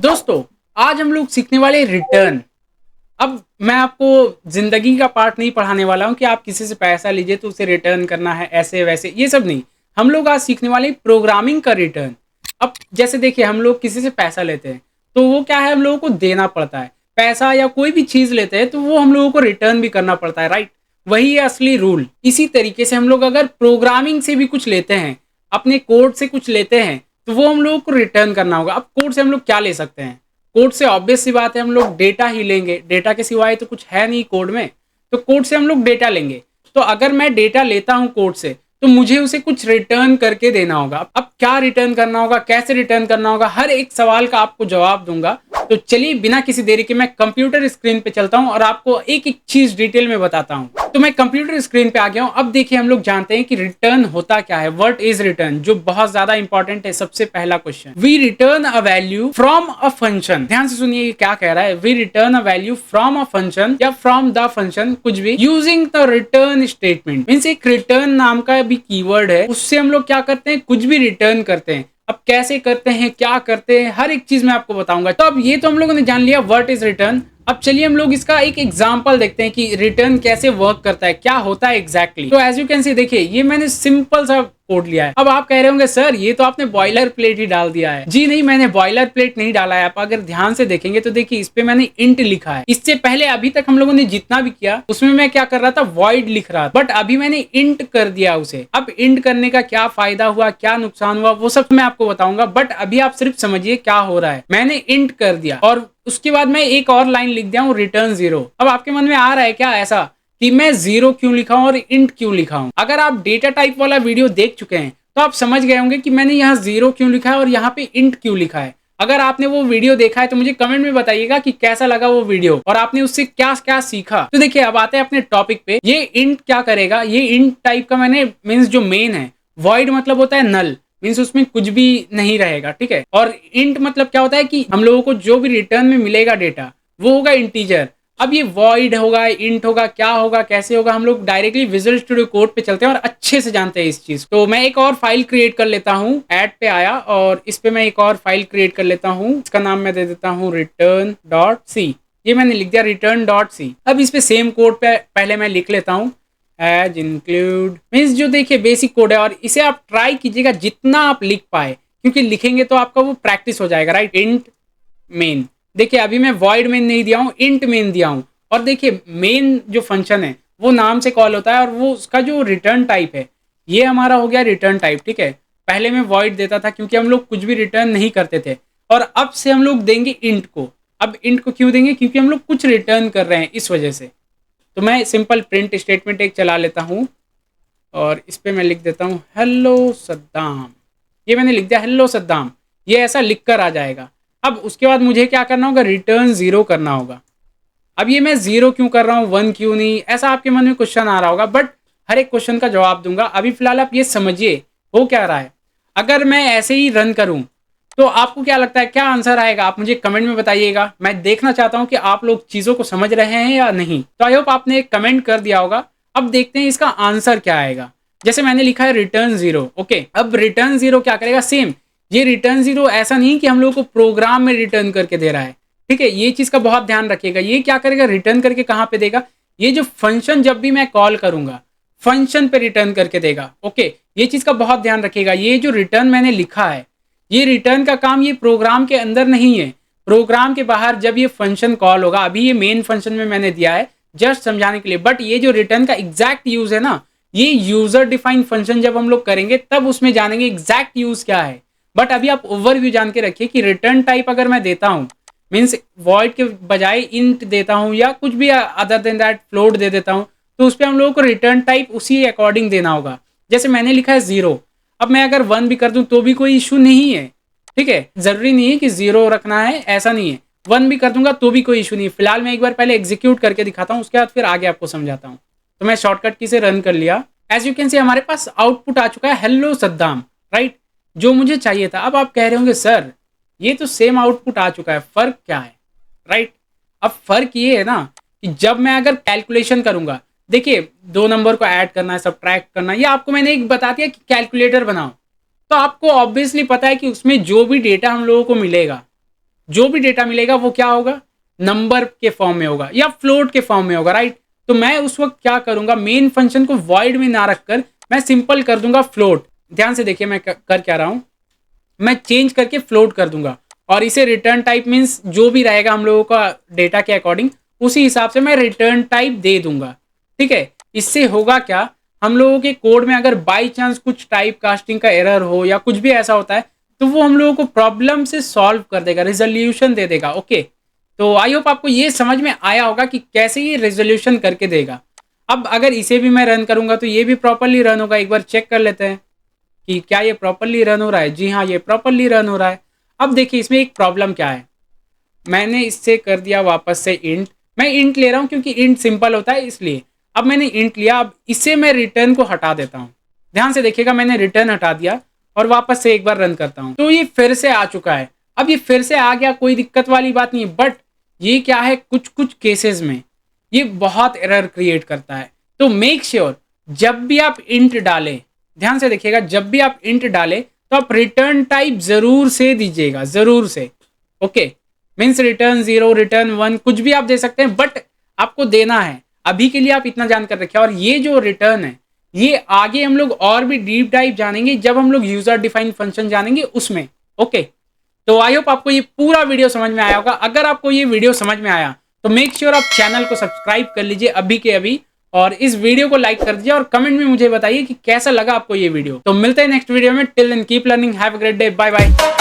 दोस्तों, आज हम लोग सीखने वाले रिटर्न। अब मैं आपको ज़िंदगी का पार्ट नहीं पढ़ाने वाला हूँ कि आप किसी से पैसा लीजिए तो उसे रिटर्न करना है ऐसे-वैसे, ये सब नहीं। हम लोग आज सीखने वाले हैं प्रोग्रामिंग का रिटर्न। अब जैसे देखिए हम लोग किसी से पैसा लेते हैं, तो वो क्या है हम लोगों को देना पड़ता है। पैसा या कोई भी चीज़ लेते हैं तो वो हम लोगों को रिटर्न भी करना पड़ता है, राइट? वही है असली रूल। इसी तरीके से हम लोग अगर प्रोग्रामिंग से भी कुछ लेते हैं, अपने कोड से कुछ लेते हैं, तो वो हम लोगों को रिटर्न करना होगा। अब कोड से हम लोग क्या ले सकते हैं? कोड से ऑब्वियस सी बात है हम लोग डेटा ही लेंगे। डेटा के सिवाय तो कुछ है नहीं कोड में। तो कोड से हम लोग डेटा लेंगे। तो अगर मैं डेटा लेता हूँ कोड से, तो मुझे उसे कुछ रिटर्न करके देना होगा। अब क्या रिटर्न करना होगा, कैसे रिटर्न करना होगा, हर एक सवाल का आपको जवाब दूंगा। तो चलिए बिना किसी देरी के मैं कंप्यूटर स्क्रीन पे चलता हूँ और आपको एक एक चीज डिटेल में बताता हूँ। तो मैं कंप्यूटर स्क्रीन पे आ गया हूँ। अब देखिए हम लोग जानते हैं कि रिटर्न होता क्या है। व्हाट इज रिटर्न, जो बहुत ज्यादा इंपॉर्टेंट है। सबसे पहला question, we return a value from a function. ध्यान से सुनिए ये क्या कह रहा है। We return a value from a function या फ्रॉम द फंक्शन, कुछ भी, using the return statement. Means एक रिटर्न नाम का भी कीवर्ड है, उससे हम लोग क्या करते हैं, कुछ भी रिटर्न करते हैं। अब कैसे करते हैं, क्या करते हैं, हर एक चीज मैं आपको बताऊंगा। तो अब ये तो हम लोगों ने जान लिया व्हाट इज रिटर्न। अब चलिए हम लोग इसका एक एग्जांपल देखते हैं कि रिटर्न कैसे वर्क करता है, क्या होता है एग्जैक्टली। तो एज यू कैन सी, देखिए ये मैंने सिंपल सा कोड लिया है। अब आप कह रहे होंगे सर ये तो आपने बॉयलर प्लेट ही डाल दिया है। जी नहीं, मैंने बॉयलर प्लेट नहीं डाला है। आप अगर ध्यान से देखेंगे तो देखिए इस पे मैंने इंट लिखा है। इससे पहले अभी तक हम लोगों ने जितना भी किया उसमें मैं क्या कर रहा था, वॉइड लिख रहा था, बट अभी मैंने इंट कर दिया उसे। अब इंट करने का क्या फायदा हुआ, क्या नुकसान हुआ, वो सब मैं आपको बताऊंगा, बट अभी आप सिर्फ समझिए क्या हो रहा है। मैंने इंट कर दिया और उसके बाद मैं एक और लाइन लिख दिया हूँ, रिटर्न 0। अब आपके मन में आ रहा है क्या ऐसा कि मैं 0 क्यों लिखा हूं और इंट क्यों लिखा हूं? अगर आप डेटा टाइप वाला वीडियो देख चुके हैं तो आप समझ गए होंगे कि मैंने यहाँ 0 क्यों लिखा है और यहाँ पे इंट क्यों लिखा है। अगर आपने वो वीडियो देखा है तो मुझे कमेंट में बताइएगा कि कैसा लगा वो वीडियो और आपने उससे क्या क्या सीखा। तो देखिए अब आते हैं अपने टॉपिक पे। ये इंट क्या करेगा, ये इंट टाइप का मैंने मीन्स जो मेन है, वॉइड मतलब होता है नल, मीन्स उसमें कुछ भी नहीं रहेगा, ठीक है। और इंट मतलब क्या होता है कि हम लोगों को जो भी रिटर्न में मिलेगा डेटा वो होगा इंटीजर। अब ये वॉइड होगा, इंट होगा, क्या होगा, कैसे होगा, हम लोग डायरेक्टली विजुअल स्टूडियो कोड पे चलते हैं और अच्छे से जानते हैं इस चीज। तो मैं एक और फाइल क्रिएट कर लेता हूँ। ऐड पे आया और इस पे मैं एक और फाइल क्रिएट कर लेता हूँ। इसका नाम मैं दे देता हूँ रिटर्न डॉट सी। ये मैंने लिख दिया रिटर्न डॉट सी। अब इस पे सेम कोड पे पहले मैं लिख लेता हूँ, एज इंक्लूड, मीन्स जो देखिए बेसिक कोड है, और इसे आप ट्राई कीजिएगा जितना आप लिख पाए, क्योंकि लिखेंगे तो आपका वो प्रैक्टिस हो जाएगा, राइट। इंट मेन, देखिए अभी मैं वॉइड मेन नहीं दिया हूँ, इंट मेन दिया हूँ। और देखिए मेन जो फंक्शन है वो नाम से कॉल होता है और वो उसका जो रिटर्न टाइप है ये हमारा हो गया रिटर्न टाइप, ठीक है। पहले मैं वॉइड देता था क्योंकि हम लोग कुछ भी रिटर्न नहीं करते थे, और अब से हम लोग देंगे इंट को। अब इंट को क्यों देंगे, क्योंकि हम लोग कुछ रिटर्न कर रहे हैं इस वजह से। तो मैं सिंपल प्रिंट स्टेटमेंट एक चला लेता हूँ और इस पे मैं लिख देता हूँ हेलो सद्दाम। ये मैंने लिख दिया हेलो सद्दाम, ये ऐसा लिख कर आ जाएगा। अब उसके बाद मुझे क्या करना होगा, रिटर्न 0 करना होगा। अब ये मैं 0 क्यों कर रहा हूँ, 1 क्यों नहीं, ऐसा आपके मन में क्वेश्चन आ रहा होगा, बट हर एक क्वेश्चन का जवाब दूंगा। अभी फिलहाल आप ये समझिए हो क्या रहा है। अगर मैं ऐसे ही रन करूं तो आपको क्या लगता है क्या आंसर आएगा, आप मुझे कमेंट में बताइएगा। मैं देखना चाहता हूं कि आप लोग चीजों को समझ रहे हैं या नहीं। तो आई होप आपने एक कमेंट कर दिया होगा। अब देखते हैं इसका आंसर क्या आएगा। जैसे मैंने लिखा है रिटर्न 0, ओके। अब रिटर्न 0 क्या करेगा, सेम। ये रिटर्न 0 ऐसा नहीं कि हम लोग को प्रोग्राम में रिटर्न करके दे रहा है, ठीक है। ये चीज का बहुत ध्यान रखिएगा। ये क्या करेगा, रिटर्न करके कहां पे देगा, ये जो फंक्शन जब भी मैं कॉल करूंगा फंक्शन पे रिटर्न करके देगा, ओके। ये चीज का बहुत ध्यान रखिएगा। ये जो रिटर्न मैंने लिखा है, ये रिटर्न का काम ये प्रोग्राम के अंदर नहीं है, प्रोग्राम के बाहर जब ये फंक्शन कॉल होगा। अभी ये मेन फंक्शन में मैंने दिया है जस्ट समझाने के लिए, बट ये जो रिटर्न का एग्जैक्ट यूज है ना, ये यूजर डिफाइंड फंक्शन जब हम लोग करेंगे तब उसमें जानेंगे एग्जैक्ट यूज क्या है। बट अभी आप ओवरव्यू जान के रखिए कि रिटर्न टाइप अगर मैं देता हूं, मीन्स वॉइड के बजाय इंट देता हूं या कुछ भी अदर देन दैट फ्लोट दे देता हूं, तो उस पर हम लोगों को रिटर्न टाइप उसी अकॉर्डिंग देना होगा। जैसे मैंने लिखा है 0, अब मैं अगर 1 भी कर दूं तो भी कोई इशू नहीं है, ठीक है। जरूरी नहीं है कि 0 रखना है, ऐसा नहीं है। 1 भी कर दूंगा तो भी कोई इशू नहीं है। फिलहाल मैं एक बार पहले एग्जीक्यूट करके दिखाता हूँ, उसके बाद फिर आगे आपको समझाता हूँ। तो मैं शॉर्टकट की से रन कर लिया। एज यू कैन सी हमारे पास आउटपुट आ चुका है हेलो सद्दाम, राइट, जो मुझे चाहिए था। अब आप कह रहे होंगे सर ये तो सेम आउटपुट आ चुका है, फर्क क्या है, राइट। अब फर्क ये है ना कि जब मैं अगर कैलकुलेशन करूंगा, देखिए 2 नंबर को ऐड करना है, सब्ट्रैक्ट करना है, ये आपको मैंने एक बता दिया कि कैलकुलेटर बनाओ। तो आपको ऑब्वियसली पता है कि उसमें जो भी डेटा हम लोगों को मिलेगा, जो भी डेटा मिलेगा वो क्या होगा, नंबर के फॉर्म में होगा या फ्लोट के फॉर्म में होगा, राइट। तो मैं उस वक्त क्या करूंगा, मेन फंक्शन को वॉइड में ना रखकर मैं सिंपल कर दूंगा फ्लोट। ध्यान से देखिए मैं कर क्या रहा हूं, मैं चेंज करके फ्लोट कर दूंगा और इसे रिटर्न टाइप मीन्स जो भी रहेगा हम लोगों का डेटा के अकॉर्डिंग उसी हिसाब से मैं रिटर्न टाइप दे दूंगा, ठीक है। इससे होगा क्या, हम लोगों के कोड में अगर बाई चांस कुछ टाइप कास्टिंग का एरर हो या कुछ भी ऐसा होता है तो वो हम लोगों को प्रॉब्लम से सॉल्व कर देगा, रेजोल्यूशन दे देगा, ओके। तो आई होप आपको ये समझ में आया होगा कि कैसे ये रेजोल्यूशन करके देगा। अब अगर इसे भी मैं रन करूंगा तो ये भी प्रॉपरली रन होगा, एक बार चेक कर लेते हैं कि क्या ये प्रॉपरली रन हो रहा है। जी हाँ, ये प्रॉपरली रन हो रहा है। अब देखिए इसमें एक प्रॉब्लम क्या है, मैंने इससे कर दिया वापस से इंट, मैं इंट ले रहा हूं क्योंकि इंट सिंपल होता है इसलिए। अब मैंने इंट लिया, अब इसे मैं रिटर्न को हटा देता हूं। ध्यान से देखिएगा मैंने रिटर्न हटा दिया और वापस से एक बार रन करता हूं तो ये फिर से आ चुका है। अब ये फिर से आ गया, कोई दिक्कत वाली बात नहीं है, बट ये क्या है, कुछ कुछ केसेस में ये बहुत एरर क्रिएट करता है। तो मेक श्योर जब भी आप इंट डालें, ध्यान से देखिएगा, जब भी आप इंट डालें तो आप रिटर्न टाइप जरूर से दीजिएगा, जरूर से, ओके। मीन्स रिटर्न 0, रिटर्न 1 कुछ भी आप दे सकते हैं, बट आपको देना है। अभी के लिए आप इतना जानकर रखिए। और ये जो रिटर्न है ये आगे हम लोग और भी डीप डाइव जानेंगे जब हम लोग यूजर डिफाइंड फंक्शन जानेंगे उसमें, ओके। तो आई होप आपको ये पूरा वीडियो समझ में आया होगा। अगर आपको ये वीडियो समझ में आया तो मेक श्योर आप चैनल को सब्सक्राइब कर लीजिए अभी के अभी, और इस वीडियो को लाइक कर दीजिए और कमेंट में मुझे बताइए कि कैसा लगा आपको ये वीडियो। तो मिलते हैं नेक्स्ट वीडियो में, till then keep learning, have a great day, bye bye.